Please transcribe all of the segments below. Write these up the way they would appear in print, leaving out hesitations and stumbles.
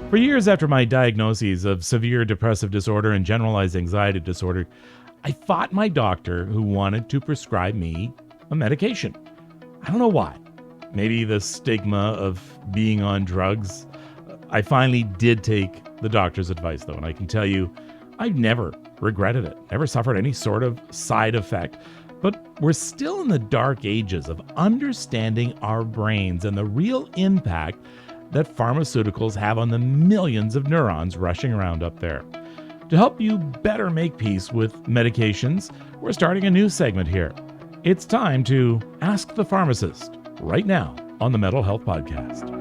For years after my diagnoses of severe depressive disorder and generalized anxiety disorder, I fought my doctor who wanted to prescribe me a medication. I don't know why. Maybe the stigma of being on drugs. I finally did take the doctor's advice, though, and I can tell you, I've never regretted it, never suffered any sort of side effect. But we're still in the dark ages of understanding our brains and the real impact that pharmaceuticals have on the millions of neurons rushing around up there. To help you better make peace with medications, we're starting a new segment here. It's time to Ask the Pharmacist, right now on the Mental Health Podcast.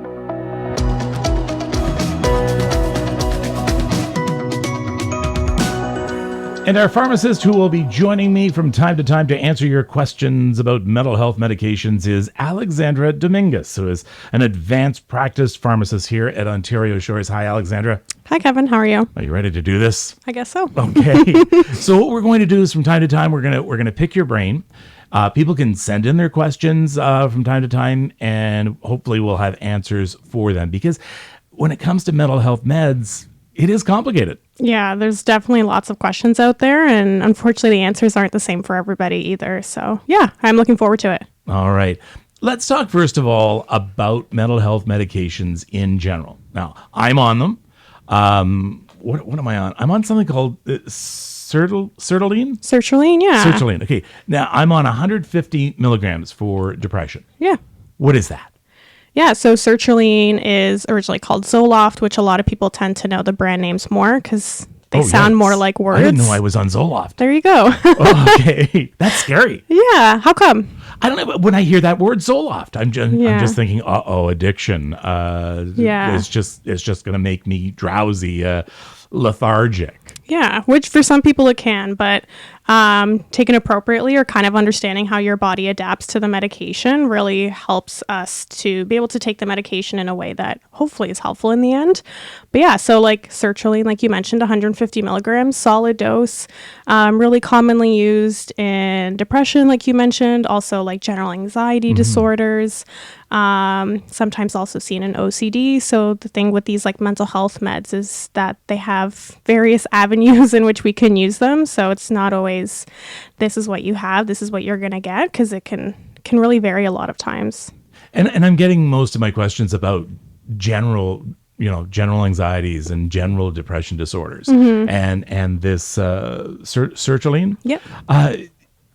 And our pharmacist who will be joining me from time to time to answer your questions about mental health medications is Alexandra Dominguez, who is an advanced practice pharmacist here at Ontario Shores. Hi, Alexandra. Hi, Kevin. How are you? Are you ready to do this? I guess so. Okay. So what we're going to do is from time to time, we're going to pick your brain. People can send in their questions from time to time, and hopefully we'll have answers for them. Because when it comes to mental health meds, it is complicated. Yeah, there's definitely lots of questions out there, and unfortunately the answers aren't the same for everybody either. So yeah, I'm looking forward to it. All right. Let's talk first of all about mental health medications in general. Now, I'm on them. What am I on? I'm on something called sertraline? Sertraline, yeah. Sertraline. Okay. Now, I'm on 150 milligrams for depression. Yeah. What is that? Yeah, so sertraline is originally called Zoloft, which a lot of people tend to know the brand names more because they sound more like words. I didn't know I was on Zoloft. There you go. Oh, okay. That's scary. Yeah. How come? I don't know. When I hear that word Zoloft, I'm just thinking, addiction. It's just going to make me drowsy, lethargic. Yeah, which for some people it can, but taken appropriately or kind of understanding how your body adapts to the medication really helps us to be able to take the medication in a way that hopefully is helpful in the end. But yeah, so like sertraline, like you mentioned, 150 milligrams, solid dose, really commonly used in depression, like you mentioned, also like general anxiety disorders, sometimes also seen in OCD. So the thing with these like mental health meds is that they have various avenues in which we can use them. So it's not always this is what you have, this is what you're going to get, because it can really vary a lot of times. And I'm getting most of my questions about general anxieties and general depression disorders and this sertraline. Yep.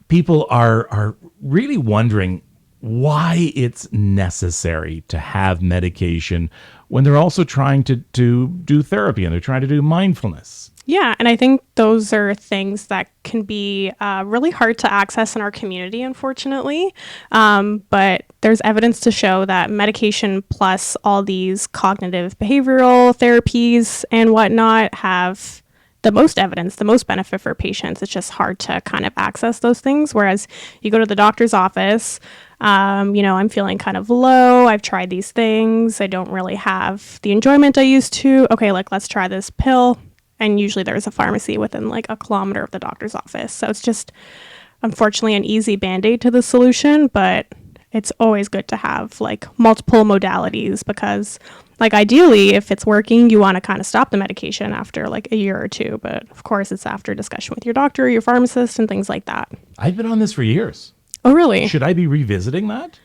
People are really wondering why it's necessary to have medication when they're also trying to do therapy and they're trying to do mindfulness. Yeah, and I think those are things that can be really hard to access in our community, unfortunately. But there's evidence to show that medication plus all these cognitive behavioral therapies and whatnot have the most evidence, the most benefit for patients. It's just hard to kind of access those things. Whereas you go to the doctor's office, I'm feeling kind of low. I've tried these things. I don't really have the enjoyment I used to. Okay, let's try this pill. And usually there's a pharmacy within like a kilometer of the doctor's office. So it's just, unfortunately, an easy Band-Aid to the solution, but it's always good to have like multiple modalities because like ideally, if it's working, you want to kind of stop the medication after like a year or two. But of course, it's after discussion with your doctor, your pharmacist, and things like that. I've been on this for years. Oh, really? Should I be revisiting that?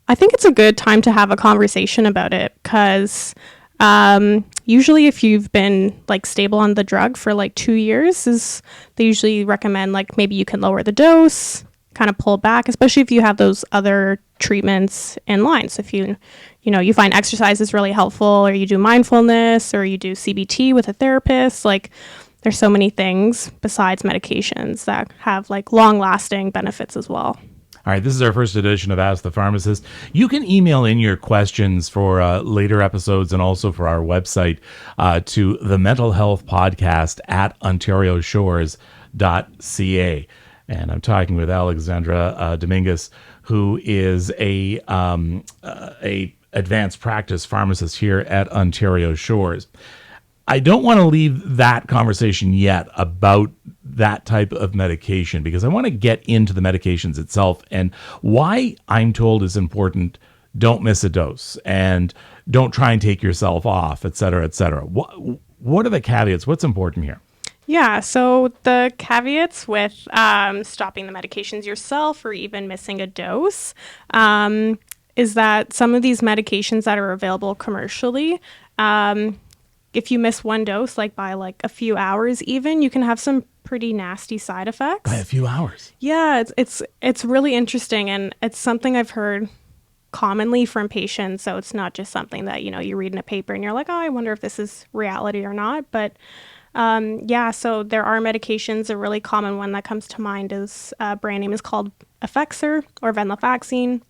I think it's a good time to have a conversation about it because usually if you've been like stable on the drug for like 2 years, they usually recommend like maybe you can lower the dose, kind of pull back, especially if you have those other treatments in line. So if you find exercise is really helpful, or you do mindfulness, or you do CBT with a therapist, like there's so many things besides medications that have like long lasting benefits as well. All right, this is our first edition of Ask the Pharmacist. You can email in your questions for later episodes and also for our website to the Mental Health Podcast at ontarioshores.ca. And I'm talking with Alexandra Dominguez, who is a advanced practice pharmacist here at Ontario Shores. I don't want to leave that conversation yet about that type of medication because I want to get into the medications itself and why I'm told it's important don't miss a dose, and don't try and take yourself off, et cetera, et cetera. What are the caveats? What's important here? Yeah, so the caveats with stopping the medications yourself or even missing a dose is that some of these medications that are available commercially, if you miss one dose, like by like a few hours even, you can have some pretty nasty side effects. By a few hours. Yeah, it's really interesting, and it's something I've heard commonly from patients. So it's not just something that you read in a paper and you're like, oh, I wonder if this is reality or not. But yeah, so there are medications. A really common one that comes to mind is brand name is called Effexor or venlafaxine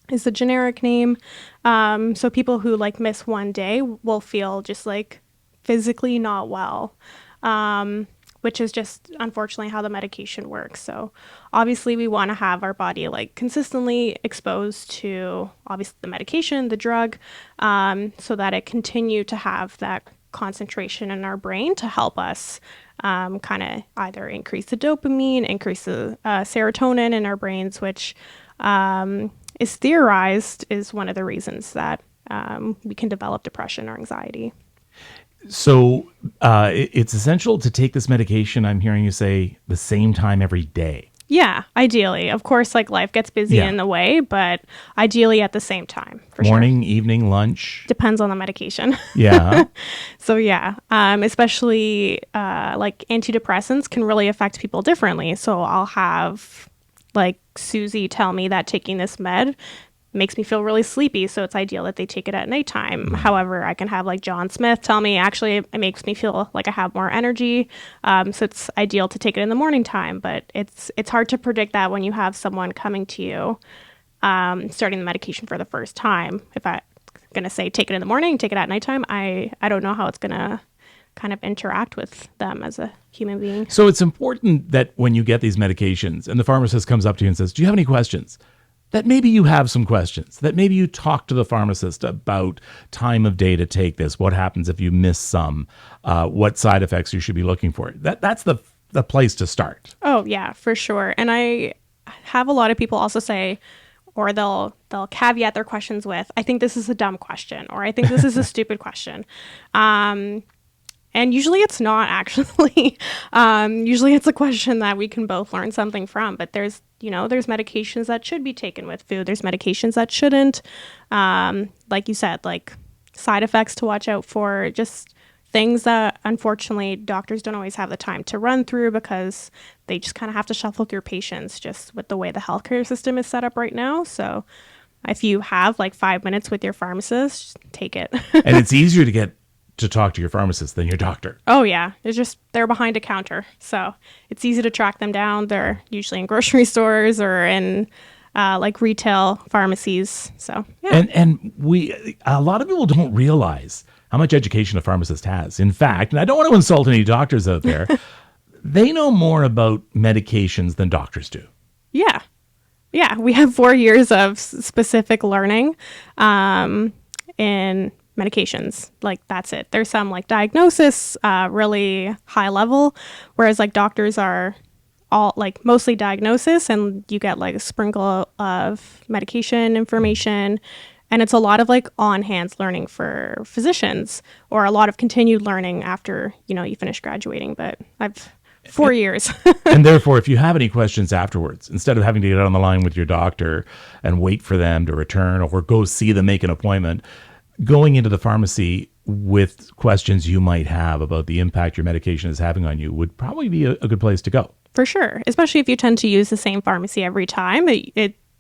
is the generic name. So people who like miss one day will feel just like physically not well, which is just unfortunately how the medication works. So obviously we want to have our body like consistently exposed to obviously the medication, the drug, so that it continue to have that concentration in our brain to help us kind of either increase the dopamine, increase the serotonin in our brains, which is theorized is one of the reasons that we can develop depression or anxiety. So it's essential to take this medication, I'm hearing you say, the same time every day. Yeah, ideally. Of course, like life gets busy in the way, but ideally at the same time. For Morning, evening, lunch. Depends on the medication. Yeah. So yeah, especially like antidepressants can really affect people differently. So I'll have like Susie tell me that taking this med makes me feel really sleepy, so it's ideal that they take it at nighttime. However, I can have like John Smith tell me actually it makes me feel like I have more energy, so it's ideal to take it in the morning time. But it's hard to predict that when you have someone coming to you starting the medication for the first time. If I'm gonna say take it in the morning, take it at nighttime, I don't know how it's gonna kind of interact with them as a human being. So it's important that when you get these medications and the pharmacist comes up to you and says, do you have any questions? That maybe you have some questions, that maybe you talk to the pharmacist about time of day to take this, what happens if you miss some, what side effects you should be looking for. That's the place to start. Oh, yeah, for sure. And I have a lot of people also say, or they'll caveat their questions with, I think this is a dumb question, or I think this is a stupid question. And usually it's not actually. Usually it's a question that we can both learn something from. But there's medications that should be taken with food. There's medications that shouldn't. Like you said, like side effects to watch out for, just things that unfortunately doctors don't always have the time to run through because they just kind of have to shuffle through patients just with the way the healthcare system is set up right now. So if you have like 5 minutes with your pharmacist, take it. And it's easier to talk to your pharmacist than your doctor. Oh yeah, they're behind a counter, so it's easy to track them down. They're usually in grocery stores or in like retail pharmacies. So yeah. And a lot of people don't realize how much education a pharmacist has. In fact, and I don't want to insult any doctors out there, they know more about medications than doctors do. Yeah. We have 4 years of specific learning in medications. Like that's it. There's some like diagnosis, really high level, whereas like doctors are all like mostly diagnosis, and you get like a sprinkle of medication information, and it's a lot of like on hands learning for physicians, or a lot of continued learning after you finish graduating. But I've 4 years. And therefore, if you have any questions afterwards, instead of having to get on the line with your doctor and wait for them to return or go see them, make an appointment, going into the pharmacy with questions you might have about the impact your medication is having on you would probably be a good place to go. For sure. Especially if you tend to use the same pharmacy every time,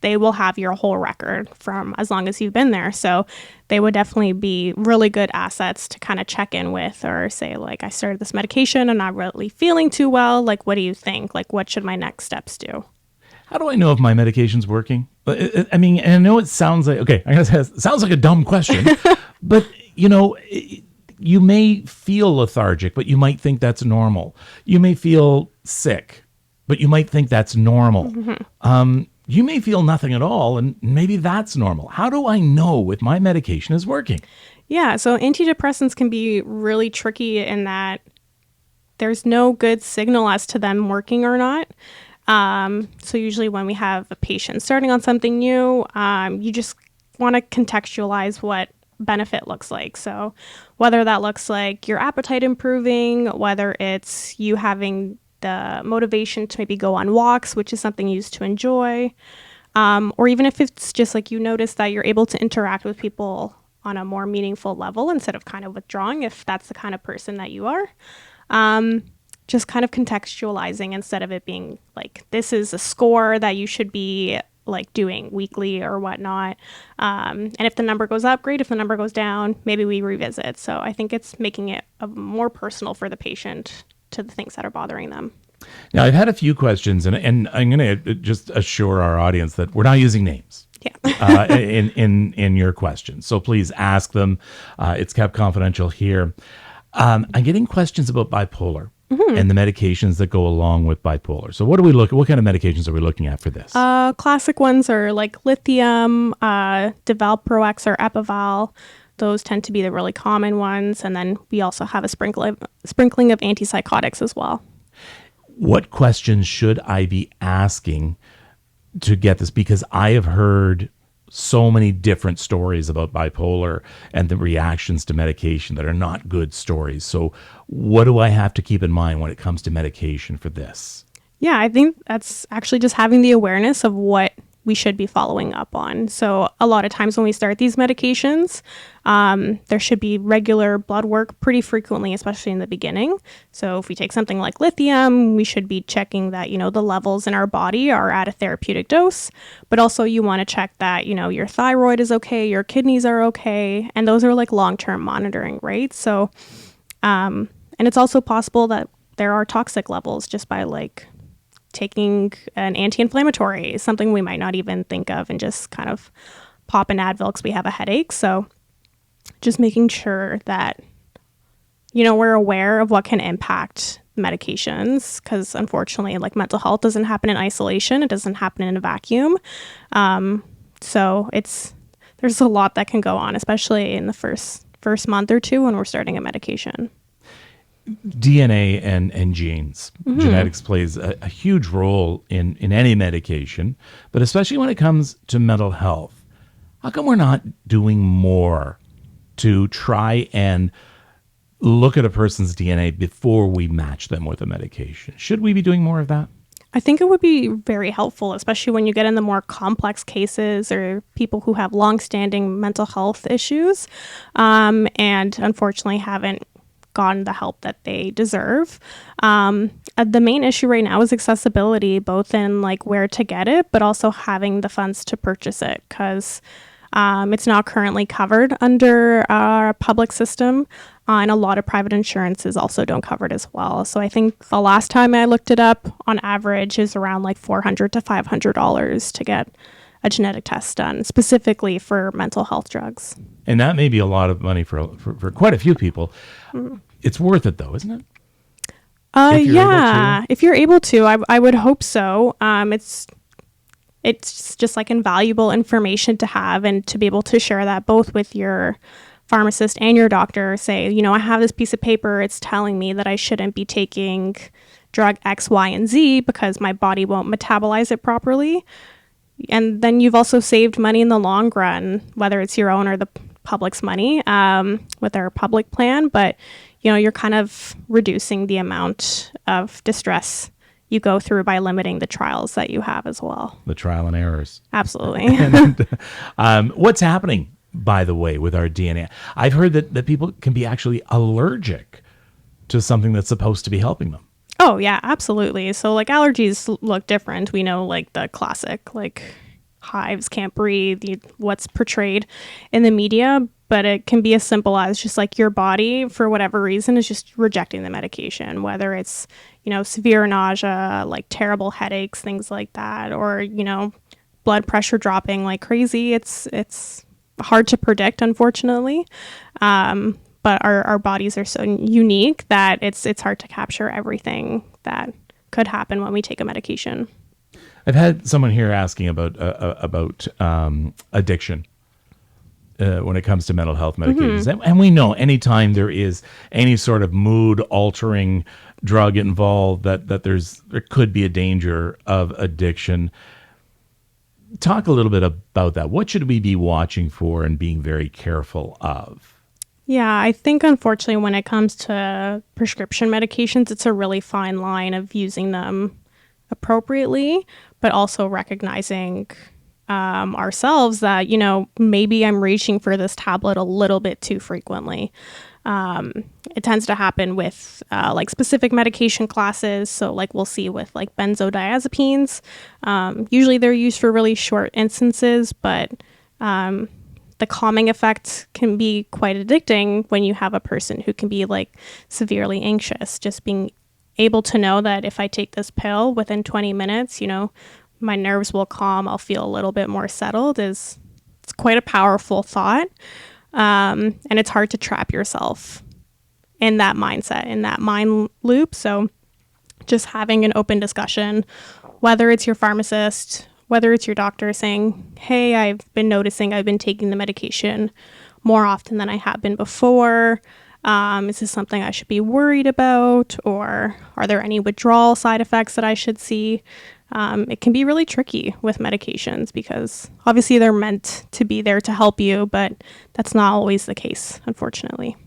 they will have your whole record from as long as you've been there. So they would definitely be really good assets to kind of check in with, or say like, I started this medication, I'm not really feeling too well. Like, what do you think? Like, what should my next steps do? How do I know if my medication's working? I mean, and I know it sounds like, okay, I'm going to say it sounds like a dumb question, but you may feel lethargic, but you might think that's normal. You may feel sick, but you might think that's normal. Mm-hmm. You may feel nothing at all, and maybe that's normal. How do I know if my medication is working? Yeah, so antidepressants can be really tricky in that there's no good signal as to them working or not. So usually when we have a patient starting on something new, you just want to contextualize what benefit looks like. So whether that looks like your appetite improving, whether it's you having the motivation to maybe go on walks, which is something you used to enjoy, or even if it's just like you notice that you're able to interact with people on a more meaningful level instead of kind of withdrawing, if that's the kind of person that you are. Just kind of contextualizing instead of it being like, this is a score that you should be like doing weekly or whatnot. And if the number goes up, great. If the number goes down, maybe we revisit. So I think it's making it more personal for the patient to the things that are bothering them. Now, I've had a few questions, and I'm going to just assure our audience that we're not using names. Yeah. in your questions. So please ask them. It's kept confidential here. I'm getting questions about bipolar and the medications that go along with bipolar. So what kind of medications are we looking at for this? Classic ones are like lithium, Devalproex or Epival. Those tend to be the really common ones. And then we also have a sprinkling of antipsychotics as well. What questions should I be asking to get this? Because I have heard so many different stories about bipolar and the reactions to medication that are not good stories. So what do I have to keep in mind when it comes to medication for this? Yeah, I think that's actually just having the awareness of what we should be following up on. So a lot of times when we start these medications, there should be regular blood work pretty frequently, especially in the beginning. So if we take something like lithium, we should be checking that, the levels in our body are at a therapeutic dose, but also you want to check that, your thyroid is okay, your kidneys are okay. And those are like long-term monitoring, right? So, and it's also possible that there are toxic levels just by like taking an anti-inflammatory, something we might not even think of, and just kind of pop an Advil because we have a headache. So just making sure that, we're aware of what can impact medications, because unfortunately, like mental health doesn't happen in isolation. It doesn't happen in a vacuum. So there's a lot that can go on, especially in the first month or two when we're starting a medication. DNA and genes. Genetics plays a huge role in any medication, but especially when it comes to mental health. How come we're not doing more to try and look at a person's DNA before we match them with a medication? Should we be doing more of that? I think it would be very helpful, especially when you get in the more complex cases or people who have longstanding mental health issues and unfortunately haven't gotten the help that they deserve. The main issue right now is accessibility, both in like where to get it, but also having the funds to purchase it, because it's not currently covered under our public system, and a lot of private insurances also don't cover it as well. So I think the last time I looked it up, on average, is around like $400 to $500 to get a genetic test done, specifically for mental health drugs. And that may be a lot of money for quite a few people. It's worth it, though, isn't it? If you're able to, I would hope so. It's just like invaluable information to have, and to be able to share that both with your pharmacist and your doctor. Say, I have this piece of paper. It's telling me that I shouldn't be taking drug X, Y, and Z because my body won't metabolize it properly. And then you've also saved money in the long run, whether it's your own or the public's money with our public plan. But you're kind of reducing the amount of distress you go through by limiting the trials that you have as well. The trial and errors. Absolutely. And, what's happening, by the way, with our DNA? I've heard that people can be actually allergic to something that's supposed to be helping them. Oh, yeah, absolutely. So like allergies look different. We know like the classic, like hives, can't breathe, what's portrayed in the media, but it can be as simple as just like your body, for whatever reason, is just rejecting the medication, whether it's, severe nausea, like terrible headaches, things like that, or, blood pressure dropping like crazy. It's hard to predict, unfortunately. But our bodies are so unique that it's hard to capture everything that could happen when we take a medication. I've had someone here asking about addiction when it comes to mental health medications. And we know anytime there is any sort of mood-altering drug involved, that there could be a danger of addiction. talk a little bit about that. What should we be watching for and being very careful of? Yeah, I think unfortunately when it comes to prescription medications, it's a really fine line of using them appropriately, but also recognizing ourselves that, maybe I'm reaching for this tablet a little bit too frequently. It tends to happen with like specific medication classes. So, like we'll see with like benzodiazepines. Usually they're used for really short instances, but the calming effect can be quite addicting when you have a person who can be like severely anxious. Just being able to know that if I take this pill within 20 minutes, my nerves will calm, I'll feel a little bit more settled it's quite a powerful thought. And it's hard to trap yourself in that mindset, in that mind loop. So just having an open discussion, whether it's your pharmacist, whether it's your doctor saying, hey, I've been noticing I've been taking the medication more often than I have been before. Is this something I should be worried about? Or are there any withdrawal side effects that I should see? It can be really tricky with medications because obviously they're meant to be there to help you, but that's not always the case, unfortunately.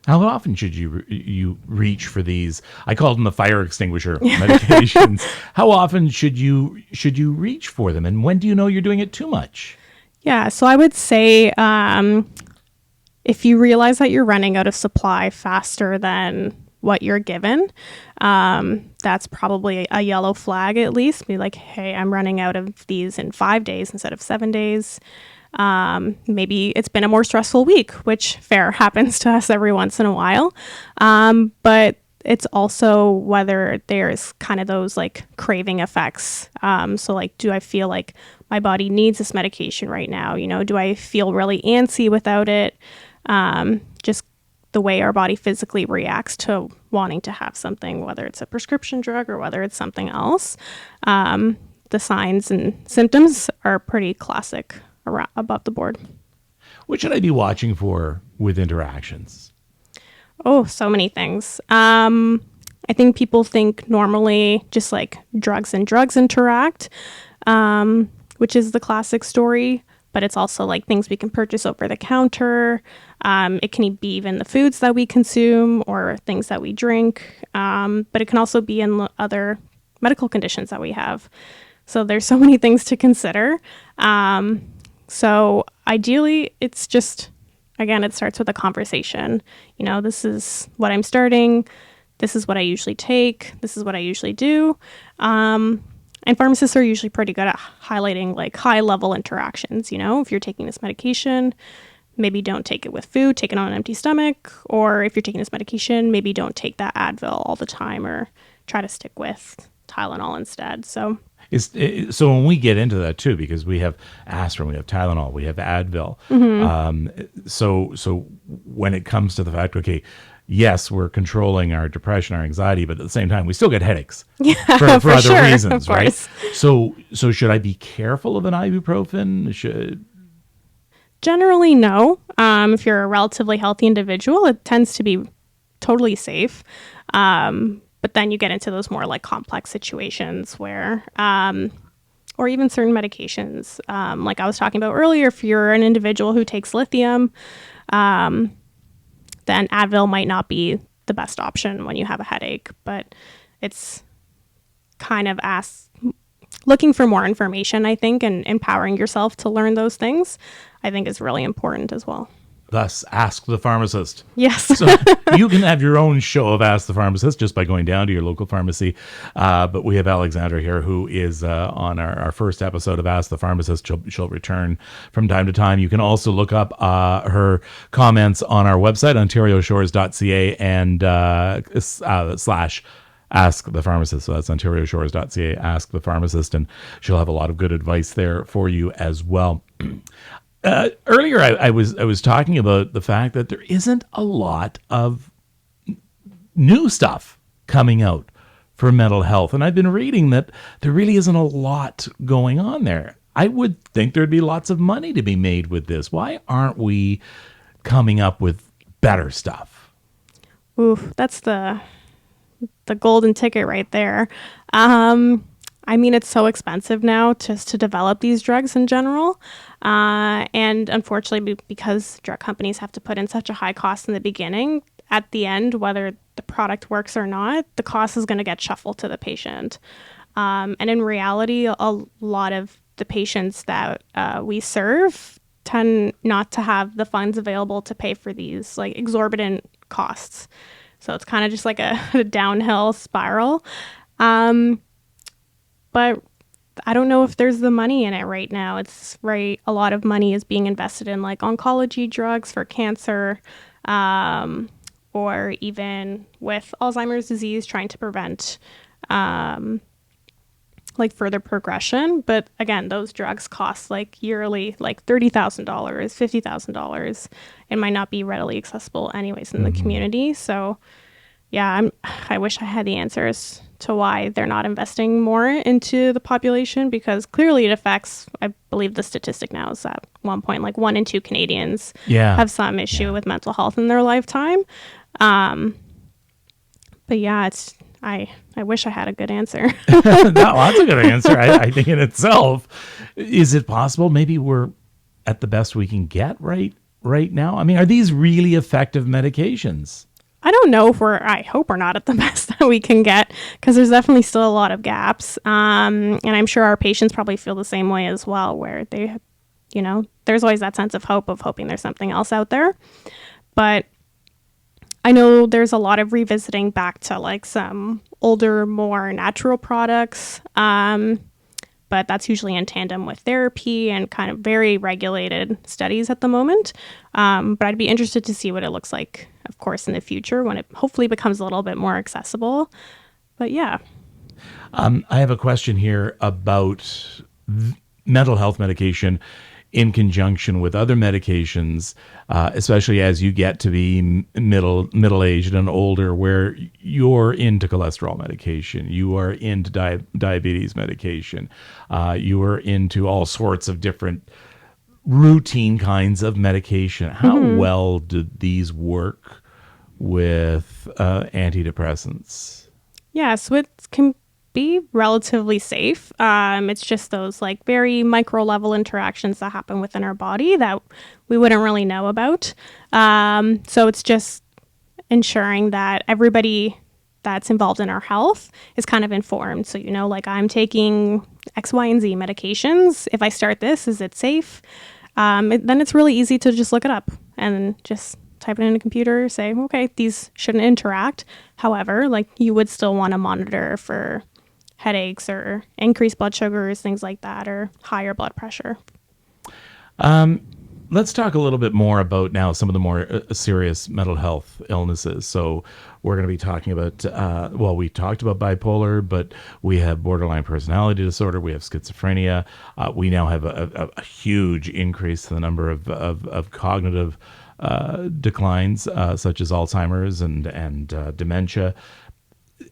How often should you reach for these? I call them the fire extinguisher medications. How often should you reach for them, and when do you know you're doing it too much? Yeah, so I would say if you realize that you're running out of supply faster than what you're given, that's probably a yellow flag at least. Be like, hey, I'm running out of these in 5 days instead of 7 days. Maybe it's been a more stressful week, which fair happens to us every once in a while. But it's also whether there's kind of those like craving effects. So like, do I feel like my body needs this medication right now? Do I feel really antsy without it? Just the way our body physically reacts to wanting to have something, whether it's a prescription drug or whether it's something else. The signs and symptoms are pretty classic above the board. What should I be watching for with interactions? Oh, so many things. I think people think normally just like drugs and drugs interact, which is the classic story, but it's also like things we can purchase over the counter. It can be even the foods that we consume or things that we drink, but it can also be in other medical conditions that we have. So there's so many things to consider. So ideally, it's just, again, it starts with a conversation. This is what I'm starting. This is what I usually take. This is what I usually do. And pharmacists are usually pretty good at highlighting like high level interactions. If you're taking this medication, maybe don't take it with food, take it on an empty stomach. Or if you're taking this medication, maybe don't take that Advil all the time or try to stick with Tylenol instead. So when we get into that too, because we have aspirin, we have Tylenol, we have Advil. So when it comes to the fact, okay, yes, we're controlling our depression, our anxiety, but at the same time, we still get headaches for other sure, reasons, right? So should I be careful of an ibuprofen? Generally, no. If you're a relatively healthy individual, it tends to be totally safe. But then you get into those more like complex situations where, or even certain medications, like I was talking about earlier, if you're an individual who takes lithium, then Advil might not be the best option when you have a headache, but it's kind of looking for more information, I think, and empowering yourself to learn those things, I think is really important as well. Thus, Ask the Pharmacist. Yes. So you can have your own show of Ask the Pharmacist just by going down to your local pharmacy. But we have Alexandra here who is on our first episode of Ask the Pharmacist. She'll return from time to time. You can also look up her comments on our website, ontarioshores.ca and slash Ask the Pharmacist. So that's ontarioshores.ca, Ask the Pharmacist, and she'll have a lot of good advice there for you as well. Earlier, I was talking about the fact that there isn't a lot of new stuff coming out for mental health, and I've been reading that there really isn't a lot going on there. I would think there'd be lots of money to be made with this. Why aren't we coming up with better stuff? Oof, that's the golden ticket right there. I mean, it's so expensive now just to develop these drugs in general. And unfortunately, because drug companies have to put in such a high cost in the beginning, at the end, whether the product works or not, the cost is going to get shuffled to the patient. And in reality, a lot of the patients that we serve tend not to have the funds available to pay for these like exorbitant costs. So it's kind of just like a downhill spiral. But I don't know if there's the money in it right now. It's right. A lot of money is being invested in like oncology drugs for cancer, or even with Alzheimer's disease, trying to prevent like further progression. But again, those drugs cost like yearly like $30,000, $50,000. It might not be readily accessible anyways in the community. So yeah, I wish I had the answers to why they're not investing more into the population, because clearly it affects, I believe the statistic now is at one point like 1 in 2 Canadians have some issue with mental health in their lifetime. But yeah, I wish I had a good answer. No, that's a good answer. I think in itself. Is it possible maybe we're at the best we can get right now? I mean, are these really effective medications? I don't know if I hope we're not at the best that we can get, because there's definitely still a lot of gaps. And I'm sure our patients probably feel the same way as well, where they, there's always that sense of hope of hoping there's something else out there. But I know there's a lot of revisiting back to like some older, more natural products. But that's usually in tandem with therapy and kind of very regulated studies at the moment. But I'd be interested to see what it looks like, of course, in the future when it hopefully becomes a little bit more accessible. But yeah. I have a question here about mental health medication in conjunction with other medications, especially as you get to be middle-aged and older, where you're into cholesterol medication, you are into diabetes medication, you are into all sorts of different routine kinds of medication. How well do these work with antidepressants? Yeah, so it can be relatively safe. It's just those like very micro level interactions that happen within our body that we wouldn't really know about. So it's just ensuring that everybody that's involved in our health is kind of informed. So, like I'm taking X, Y, and Z medications. If I start this, is it safe? Then it's really easy to just look it up and just type it in a computer, say, okay, these shouldn't interact. However, like you would still want to monitor for headaches or increased blood sugars, things like that, or higher blood pressure. Let's talk a little bit more about now some of the more serious mental health illnesses. So we're going to be talking about, we talked about bipolar, but we have borderline personality disorder. We have schizophrenia. We now have a huge increase in the number of cognitive declines, such as Alzheimer's and dementia.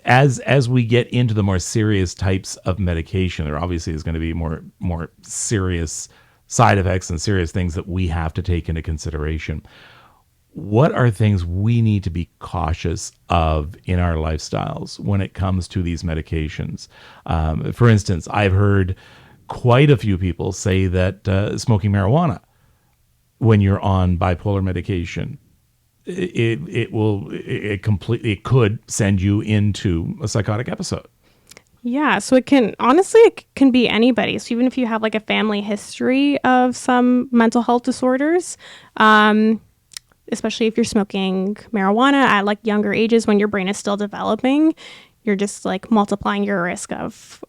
As we get into the more serious types of medication, there obviously is going to be more serious side effects and serious things that we have to take into consideration. What are things we need to be cautious of in our lifestyles when it comes to these medications? For instance, I've heard quite a few people say that smoking marijuana when you're on bipolar medication, it could send you into a psychotic episode. Yeah, so it can be anybody. So even if you have like a family history of some mental health disorders, especially if you're smoking marijuana at like younger ages when your brain is still developing, you're just like multiplying your risk of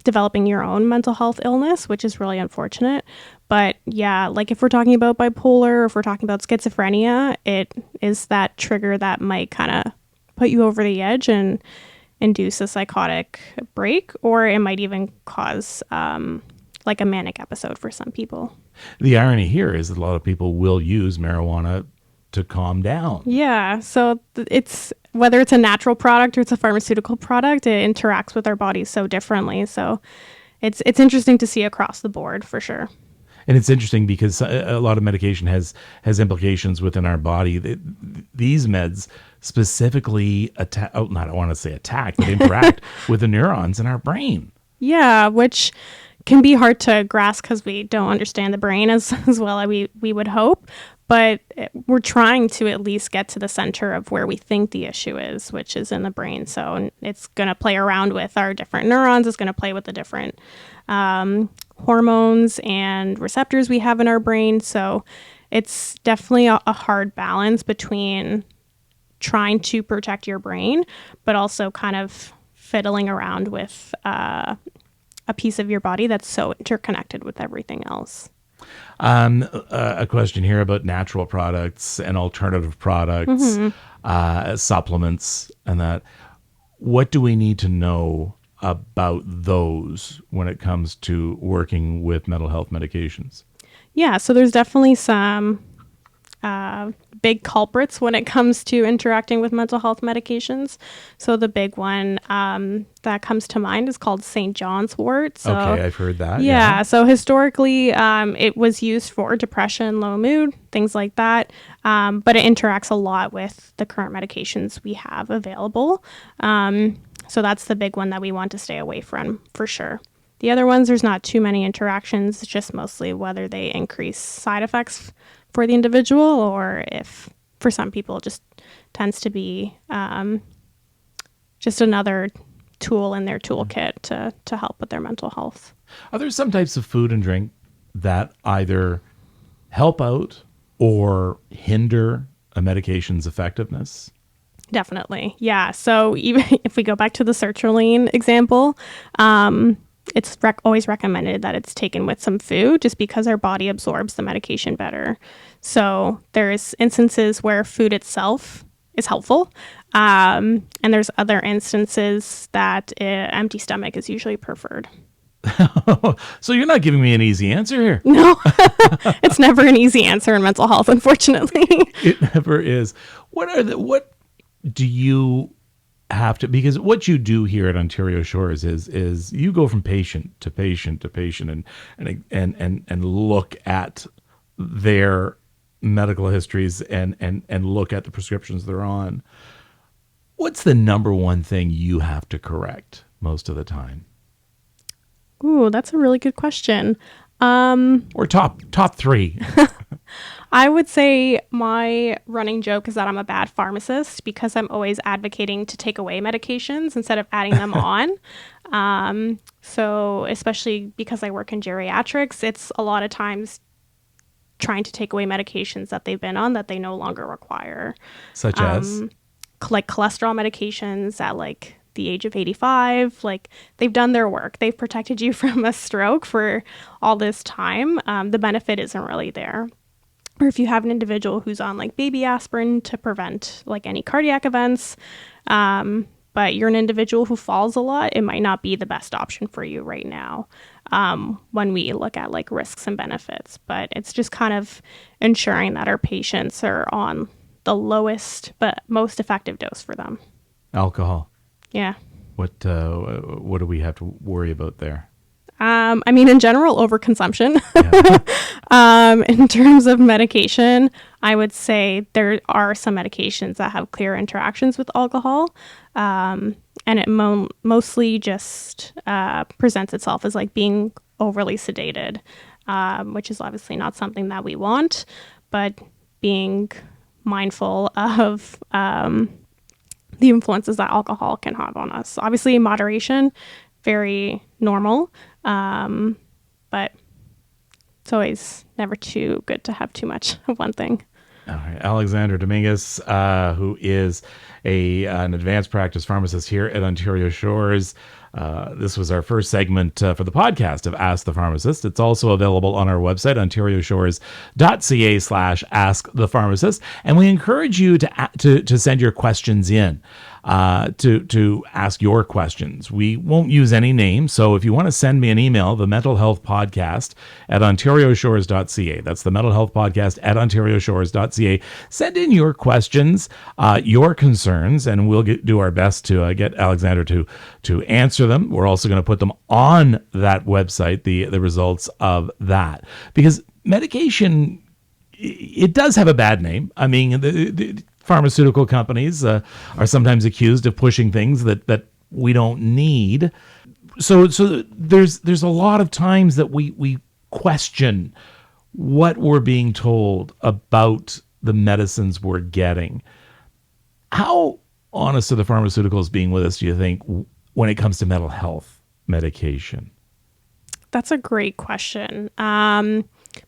developing your own mental health illness, which is really unfortunate. But yeah, like if we're talking about bipolar, or if we're talking about schizophrenia, it is that trigger that might kind of put you over the edge and induce a psychotic break, or it might even cause like a manic episode for some people. The irony here is that a lot of people will use marijuana to calm down. Yeah, so it's whether it's a natural product or it's a pharmaceutical product, it interacts with our bodies so differently. So it's interesting to see across the board for sure. And it's interesting because a lot of medication has implications within our body. These meds specifically attack, I don't want to say attack, but interact with the neurons in our brain. Yeah, which can be hard to grasp because we don't understand the brain as well as we would hope. But we're trying to at least get to the center of where we think the issue is, which is in the brain. So it's going to play around with our different neurons. It's going to play with the different hormones and receptors we have in our brain. So it's definitely a hard balance between trying to protect your brain, but also kind of fiddling around with a piece of your body that's so interconnected with everything else. A question here about natural products and alternative products, supplements, and that. What do we need to know about those when it comes to working with mental health medications? Yeah, so there's definitely some big culprits when it comes to interacting with mental health medications. So the big one that comes to mind is called St. John's wort. So, okay, I've heard that. Yeah, so historically it was used for depression, low mood, things like that. But it interacts a lot with the current medications we have available. So that's the big one that we want to stay away from for sure. The other ones, there's not too many interactions. It's just mostly whether they increase side effects for the individual, or if for some people it just tends to be just another tool in their toolkit to help with their mental health. Are there some types of food and drink that either help out or hinder a medication's effectiveness? Definitely. Yeah. So even if we go back to the sertraline example, it's always recommended that it's taken with some food just because our body absorbs the medication better. So there's instances where food itself is helpful. And there's other instances that empty stomach is usually preferred. So you're not giving me an easy answer here. No, it's never an easy answer in mental health, unfortunately. It never is. What do you have to, because what you do here at Ontario Shores is you go from patient to patient to patient and look at their medical histories and look at the prescriptions they're on. What's the number one thing you have to correct most of the time? Ooh, that's a really good question. Or top three. I would say my running joke is that I'm a bad pharmacist because I'm always advocating to take away medications instead of adding them on. So especially because I work in geriatrics, it's a lot of times trying to take away medications that they've been on that they no longer require. Such as? Like cholesterol medications at like the age of 85. Like they've done their work. They've protected you from a stroke for all this time. The benefit isn't really there. Or if you have an individual who's on like baby aspirin to prevent like any cardiac events, but you're an individual who falls a lot, it might not be the best option for you right now when we look at like risks and benefits. But it's just kind of ensuring that our patients are on the lowest but most effective dose for them. Alcohol. Yeah. What do we have to worry about there? I mean, in general, overconsumption. In terms of medication, I would say there are some medications that have clear interactions with alcohol. And it mostly just presents itself as like being overly sedated, which is obviously not something that we want, but being mindful of the influences that alcohol can have on us. Obviously, moderation, very normal. But it's always never too good to have too much of one thing. All right. Alexander Dominguez, who is an advanced practice pharmacist here at Ontario Shores. This was our first segment for the podcast of Ask the Pharmacist. It's also available on our website, ontarioshores.ca/askthepharmacist. And we encourage you to send your questions in. To ask your questions. We won't use any names, so if you want to send me an email, the Mental Health Podcast at ontarioshores.ca. That's the Mental Health Podcast at ontarioshores.ca. Send in your questions, your concerns, and we'll do our best to get Alexander to answer them. We're also going to put them on that website, the results of that, because medication, it does have a bad name. I mean, the pharmaceutical companies are sometimes accused of pushing things that we don't need. So there's a lot of times that we question what we're being told about the medicines we're getting. How honest are the pharmaceuticals being with us, do you think, when it comes to mental health medication? That's a great question.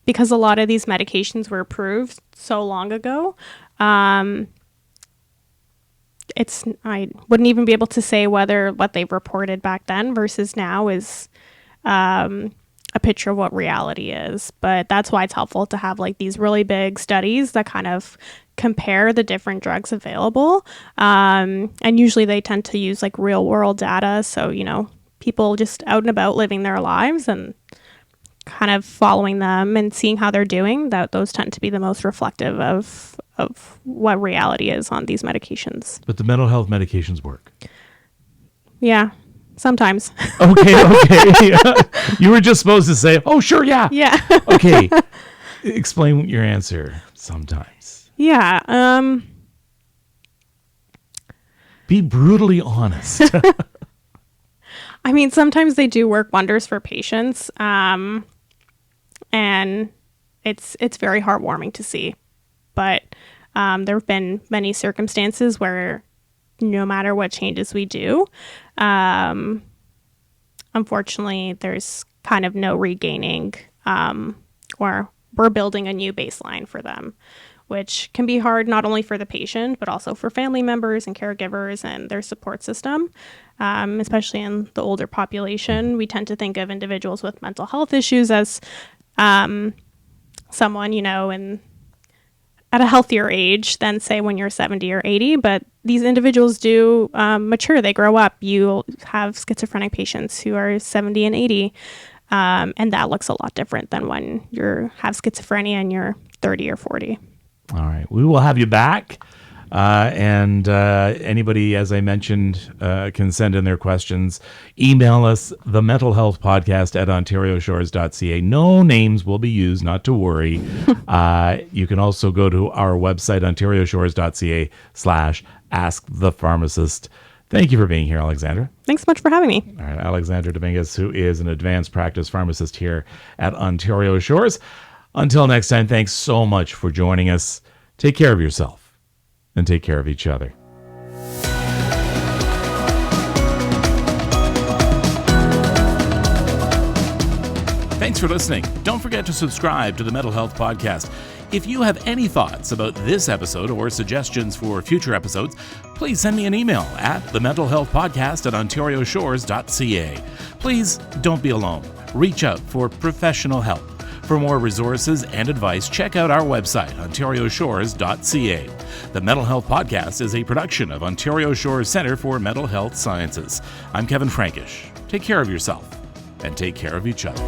Because a lot of these medications were approved so long ago. I wouldn't even be able to say whether what they reported back then versus now is a picture of what reality is. But that's why it's helpful to have like these really big studies that kind of compare the different drugs available. And usually they tend to use like real world data. So, people just out and about living their lives and kind of following them and seeing how they're doing, those tend to be the most reflective of what reality is on these medications. But the mental health medications work. Yeah, sometimes. Okay. You were just supposed to say, oh, sure, yeah. Yeah. Okay. Explain your answer. Sometimes. Yeah. Be brutally honest. I mean, sometimes they do work wonders for patients. And it's very heartwarming to see. But there have been many circumstances where no matter what changes we do, unfortunately, there's kind of no regaining, or we're building a new baseline for them, which can be hard not only for the patient, but also for family members and caregivers and their support system. Especially in the older population, we tend to think of individuals with mental health issues as someone, at a healthier age than, say, when you're 70 or 80. But these individuals do mature. They grow up. You have schizophrenic patients who are 70 and 80. And that looks a lot different than when you have schizophrenia and you're 30 or 40. All right. We will have you back. And anybody, as I mentioned, can send in their questions. Email us, thementalhealthpodcast@ontarioshores.ca. No names will be used, not to worry. You can also go to our website, ontarioshores.ca/askthepharmacist. Thank you for being here, Alexandra. Thanks so much for having me. All right, Alexandra Dominguez, who is an advanced practice pharmacist here at Ontario Shores. Until next time, thanks so much for joining us. Take care of yourself and take care of each other. Thanks for listening. Don't forget to subscribe to the Mental Health Podcast. If you have any thoughts about this episode or suggestions for future episodes, please send me an email at thementalhealthpodcast@ontarioshores.ca. Please don't be alone. Reach out for professional help. For more resources and advice, check out our website, ontarioshores.ca. The Mental Health Podcast is a production of Ontario Shores Centre for Mental Health Sciences. I'm Kevin Frankish. Take care of yourself and take care of each other.